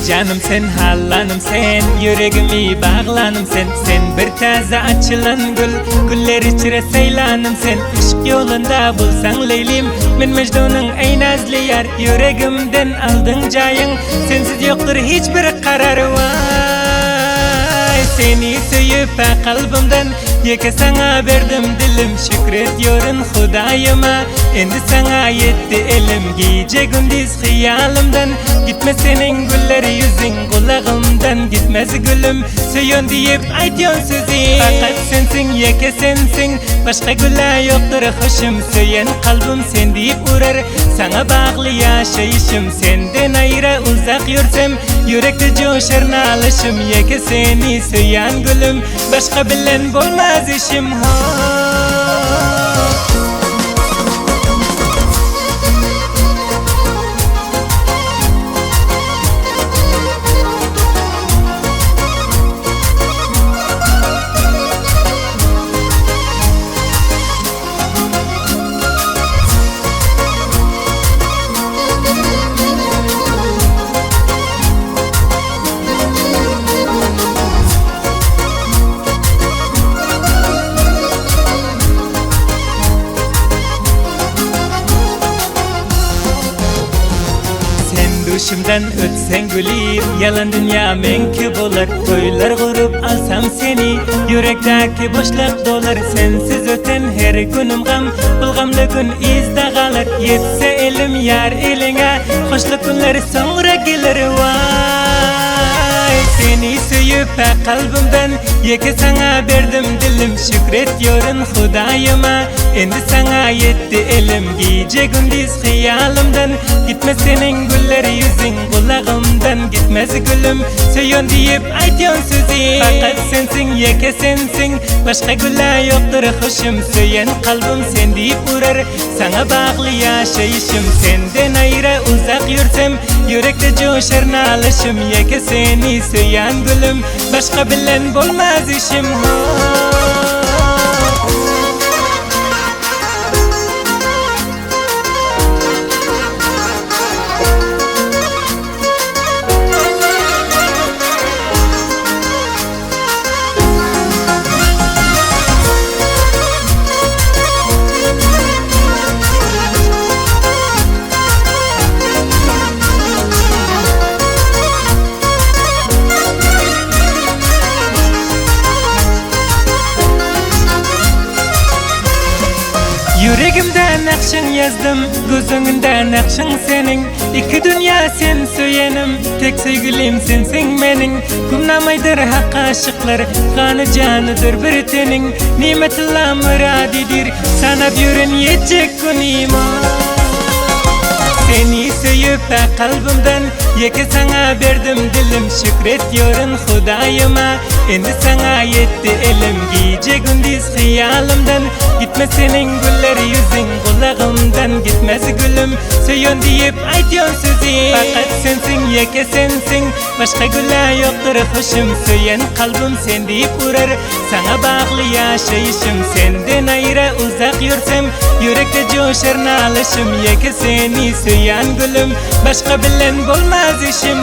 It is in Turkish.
Canım sen, hallanım sen, yüreğimi bağlanım sen. Sen bir taze açılan gül, güller içre seylanım sen. Aşk yolunda bulsan Leylim, men Mecnun'un ey nazlı yar. Yüreğimden aldın cayın, sensiz yoktur hiçbir karar var. Seni söyüp kalbimden yeke sana verdim dilim. Şükrediyorum Hudayıma, endi sana yetti elim. Gece gündüz hıyalımdan gitmez senin güller yüzün. Kulağımdan gitmez gülüm, söyün deyip aytyon sözü. Fakat sensin, yeke sensin, başka güller yoktur hoşum. Söyün kalbim sen deyip uğrar, sana bağlı yaşayışım. Senden ayrı uzak yürüsem, yürekte coşar nalışım. Yeke seni söyün gülüm, başka bilen bolmaz işim. Düşümden ötsen gülüm, yalan dünya menki bolar. Toylar kurup alsam seni, yürekteki boşluk dolar. Sensiz öten her günüm gam, bu gamlı gün izde kalır. Yetse elim yar eline, hoşluk günler sonra gelir vay. Seni söyüp kalbimden yeke sana verdim dilim. Şükrediyorum Hudayıma, endi sana yetti elim. Gece gündüz hıyalımdan gitmez senin güller yüzün. Kulağımdan gitmez gülüm, söyün deyip aytyon sözü. Fakat sensin, yeke sensin, başka güller yoktur hoşum. Söyün kalbim sen deyip uğrar, sana bağlı yaşayışım. Senden ayrı uzak yürüsem, yürekte coşar nalışım. Yeke seni söyün gülüm, başka bilen bolmaz işim. Yüreğimde nakşın yazdım, gözünde nakşın senin. İki dünya sen söylenim, tek sevgilim sensin menin. Kumnamaydır hak aşıklar, kanı canıdır bir tenin. Nimetullah muradidir, sana buyurun yetecek gün iman. Seni söyüp kalbimden yeke sana verdim dilim. Şükrediyorum Hudayıma, endi sana yetti elim. Gece gündüz hıyalımdan gitmez senin güller yüzün. Kulağımdan gitmez gülüm, söyün deyip aytyon sözü. Fakat sensin, yeke sensin, başka güller yoktur hoşum. Söyün kalbim sen deyip uğrar, sana bağlı yaşayışım. Senden ayrı uzak yürüsem, yürekte coşar nalışım. Yeke seni söyün gülüm, başka bilen bolmaz işim.